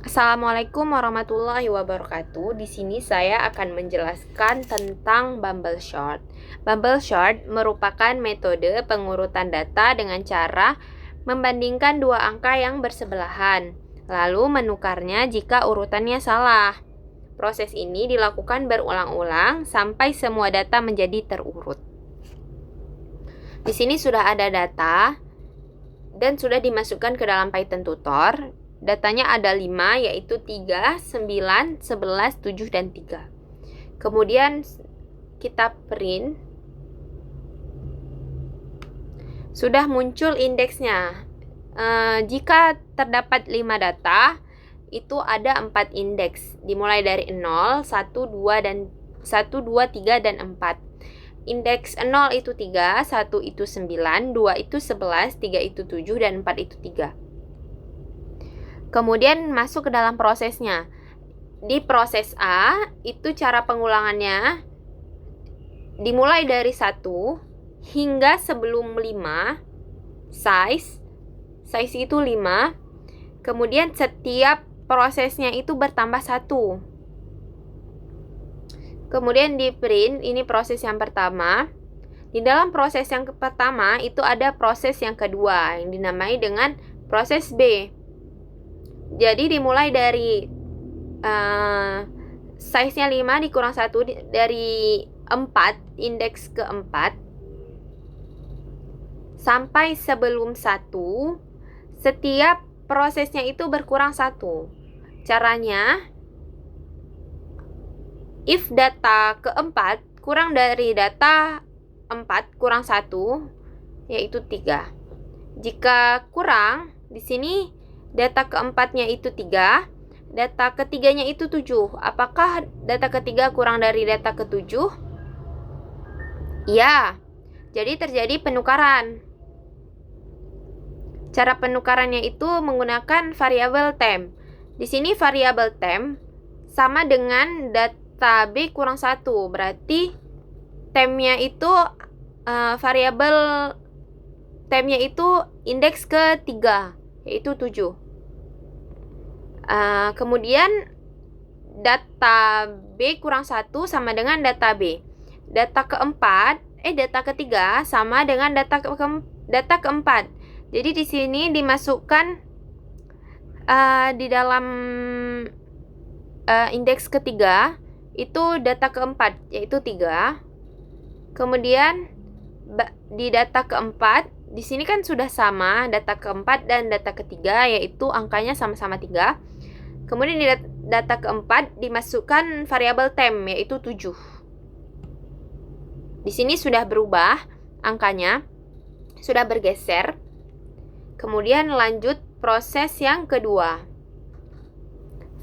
Assalamualaikum warahmatullahi wabarakatuh. Di sini saya akan menjelaskan tentang bubble sort. Bubble sort merupakan metode pengurutan data dengan cara membandingkan dua angka yang bersebelahan, lalu menukarnya jika urutannya salah. Proses ini dilakukan berulang-ulang sampai semua data menjadi terurut. Di sini sudah ada data dan sudah dimasukkan ke dalam Python tutor. Datanya ada 5, yaitu 3, 9, 11, 7, dan 3. Kemudian kita print. Sudah muncul indeksnya. Jika terdapat 5 data, itu ada 4 indeks. Dimulai dari 0, 1, 2, 3, dan 4. Indeks 0 itu 3, 1 itu 9, 2 itu 11, 3 itu 7, dan 4 itu 3. Kemudian masuk ke dalam prosesnya. Di proses A, itu cara pengulangannya dimulai dari 1 hingga sebelum 5. Size itu 5. Kemudian setiap prosesnya itu bertambah 1. Kemudian di print, ini proses yang pertama. Di dalam proses yang pertama itu ada proses yang kedua yang dinamai dengan proses B. Jadi dimulai dari size-nya 5 dikurang 1 dari 4, indeks ke-4 sampai sebelum 1, setiap prosesnya itu berkurang 1. Caranya, if data ke-4 kurang dari data 4 kurang 1, yaitu 3. Jika kurang, di sini data keempatnya itu 3, data ketiganya itu 7. Apakah data ketiga kurang dari data ke-7? Iya. Jadi terjadi penukaran. Cara penukarannya itu menggunakan variabel temp. Di sini variabel temp sama dengan data B kurang 1. Berarti tempnya itu variabel tempnya itu indeks ke-3, yaitu 7. Kemudian data B kurang 1 sama dengan data B. Data ketiga sama dengan data keempat. Jadi di sini dimasukkan di dalam indeks ketiga itu data keempat, yaitu 3. Kemudian di data keempat, di sini kan sudah sama data keempat dan data ketiga, yaitu angkanya sama-sama 3. Kemudian di data keempat dimasukkan variabel temp, yaitu 7. Di sini sudah berubah angkanya, sudah bergeser. Kemudian lanjut proses yang kedua.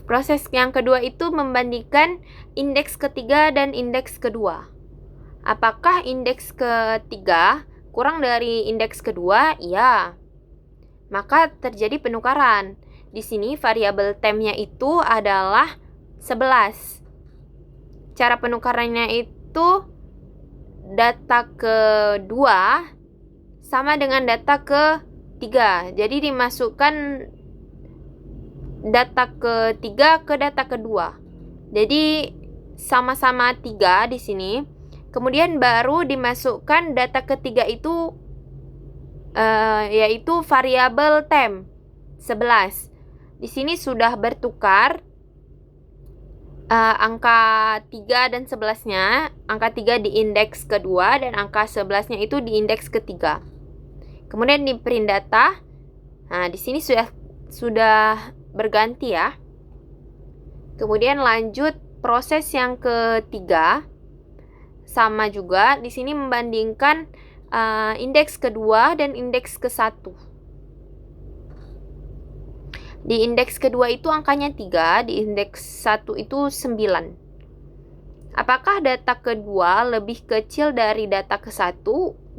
Proses yang kedua itu membandingkan indeks ketiga dan indeks kedua. Apakah indeks ketiga kurang dari indeks kedua? Iya. Maka terjadi penukaran. Di sini variabel tempnya itu adalah 11. Cara penukarannya itu data kedua sama dengan data ketiga. Jadi dimasukkan data ketiga ke data kedua. Jadi sama-sama 3 di sini. Kemudian baru dimasukkan data ketiga itu yaitu variabel temp 11. Di sini sudah bertukar angka 3 dan 11-nya. Angka 3 di indeks kedua dan angka 11-nya itu di indeks ketiga. Kemudian di print data. Nah, di sini sudah berganti ya. Kemudian lanjut proses yang ketiga. Sama juga di sini membandingkan indeks kedua dan indeks ke-1. Di indeks kedua itu angkanya 3, di indeks 1 itu 9. Apakah data kedua lebih kecil dari data ke-1?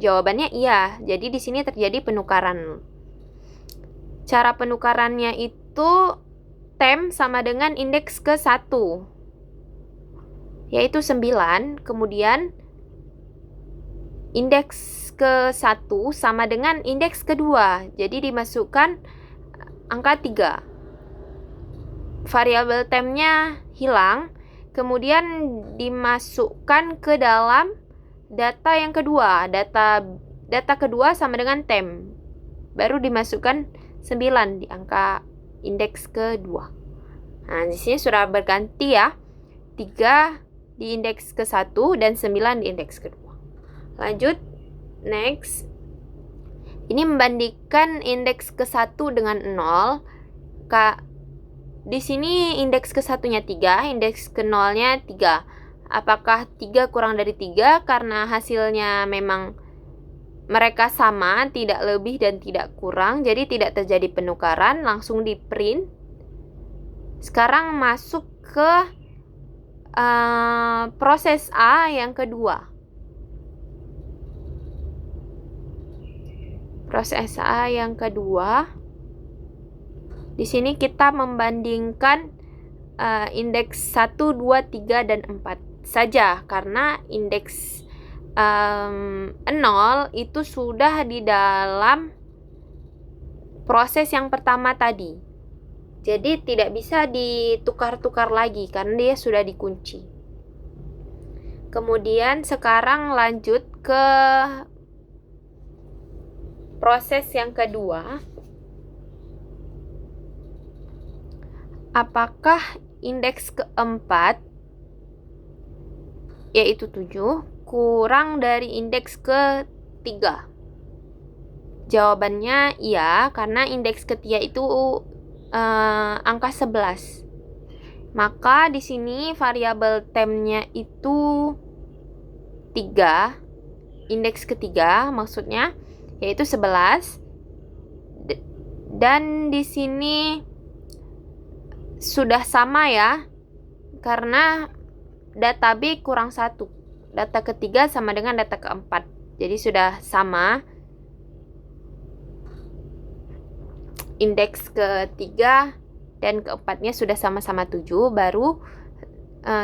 Jawabannya iya. Jadi di sini terjadi penukaran. Cara penukarannya itu temp sama dengan indeks ke-1, yaitu 9. Kemudian indeks ke-1 sama dengan indeks kedua. Jadi dimasukkan angka 3. variabel temp-nya hilang, kemudian dimasukkan ke dalam data yang kedua. Data kedua sama dengan temp. Baru dimasukkan 9 di angka indeks kedua. Nah, di sini sudah berganti ya. 3 di indeks ke-1 dan 9 di indeks kedua. Lanjut, next. Ini membandingkan indeks ke-1 dengan 0. Di sini indeks ke-1-nya 3, indeks ke-0-nya 3. Apakah 3 kurang dari 3? Karena hasilnya memang mereka sama, tidak lebih dan tidak kurang, jadi tidak terjadi penukaran, langsung di print. Sekarang masuk ke proses A yang kedua. Proses A yang kedua. Di sini kita membandingkan indeks 1, 2, 3, dan 4 saja, karena indeks 0 itu sudah di dalam proses yang pertama tadi. Jadi tidak bisa ditukar-tukar lagi karena dia sudah dikunci. Kemudian sekarang lanjut ke proses yang kedua. Apakah indeks keempat, yaitu 7, kurang dari indeks ketiga? Jawabannya iya, karena indeks ketiga itu angka 11. Maka di sini variabel temp-nya itu 3, indeks ketiga maksudnya, yaitu 11. Dan di sini sudah sama ya, karena data B kurang 1. Data ketiga sama dengan data keempat. Jadi sudah sama. Indeks ketiga dan keempatnya sudah sama-sama 7. Baru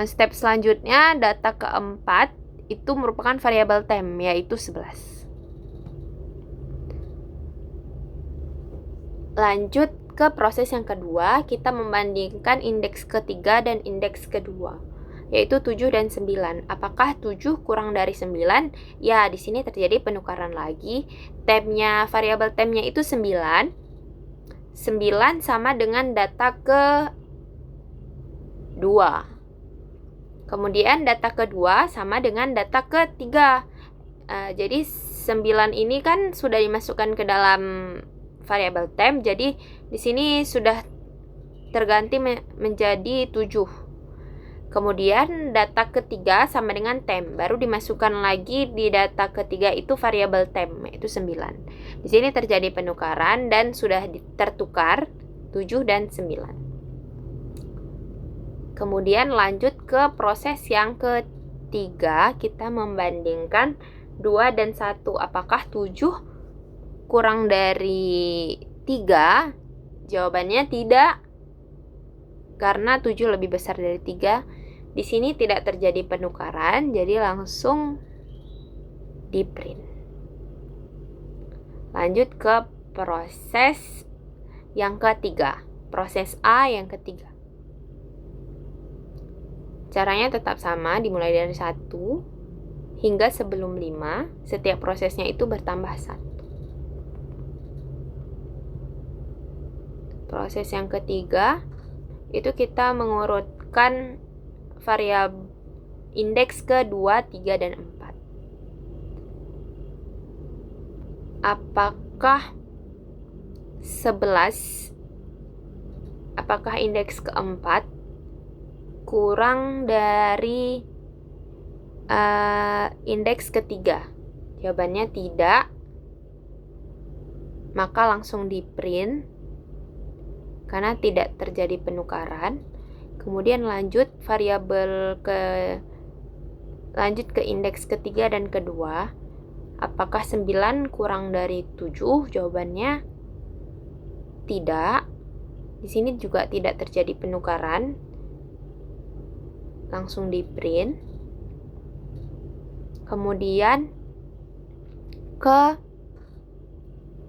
step selanjutnya data keempat itu merupakan variabel temp, yaitu 11. Lanjut ke proses yang kedua, kita membandingkan indeks ketiga dan indeks kedua, yaitu 7 dan 9. Apakah 7 kurang dari 9? Ya, di sini terjadi penukaran lagi. Variabel temp-nya itu 9. 9 sama dengan data ke-2. Kemudian data kedua sama dengan data ketiga. Jadi 9 ini kan sudah dimasukkan ke dalam variabel temp, jadi di sini sudah terganti menjadi 7. Kemudian data ketiga sama dengan temp, baru dimasukkan lagi di data ketiga itu variabel temp, yaitu 9. Di sini terjadi penukaran dan sudah tertukar 7 dan 9. Kemudian lanjut ke proses yang ketiga, kita membandingkan 2 dan 1. Apakah 7 kurang dari 3? Jawabannya tidak, karena 7 lebih besar dari 3. Di sini tidak terjadi penukaran, jadi langsung di print. Lanjut ke proses yang ketiga, proses A yang ketiga. Caranya tetap sama, dimulai dari 1 hingga sebelum 5. Setiap prosesnya itu bertambah 1. Proses yang ketiga itu kita mengurutkan variabel indeks ke-2, 3, dan 4. Apakah 11, apakah indeks ke-4 kurang dari indeks ketiga? Jawabannya tidak, maka langsung di print karena tidak terjadi penukaran. Kemudian lanjut ke indeks ketiga dan kedua. Apakah 9 kurang dari 7? Jawabannya tidak. Di sini juga tidak terjadi penukaran. Langsung di print. Kemudian ke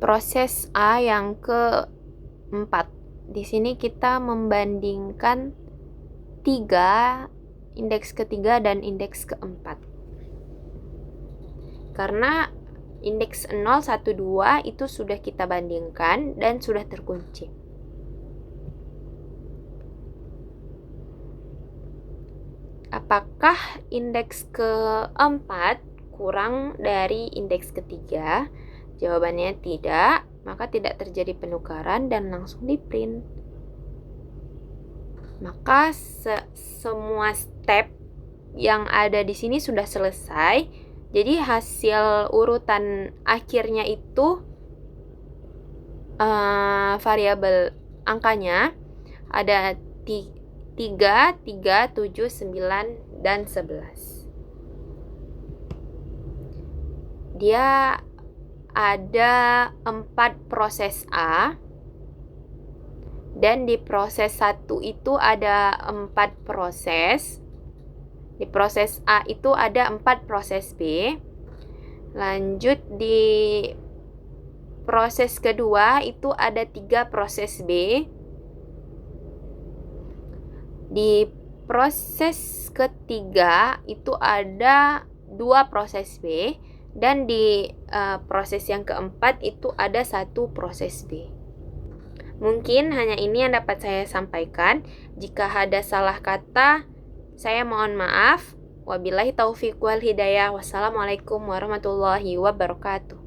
proses A yang keempat. Di sini kita membandingkan indeks ketiga dan indeks keempat. Karena indeks 0, 1, 2 itu sudah kita bandingkan dan sudah terkunci. Apakah indeks keempat kurang dari indeks ketiga? Jawabannya tidak, maka tidak terjadi penukaran dan langsung di-print. Maka semua step yang ada di sini sudah selesai. Jadi hasil urutan akhirnya itu variabel angkanya ada 3, 7, 9, dan 11. Dia ada 4 proses A. Dan di proses 1 itu ada 4 proses. Di proses A itu ada 4 proses B. Lanjut di proses kedua itu ada 3 proses B. Di proses ketiga itu ada 2 proses B. Dan di proses yang keempat itu ada 1 proses B. Mungkin hanya ini yang dapat saya sampaikan. Jika ada salah kata, saya mohon maaf. Wabillahi taufiq wal hidayah. Wassalamualaikum warahmatullahi wabarakatuh.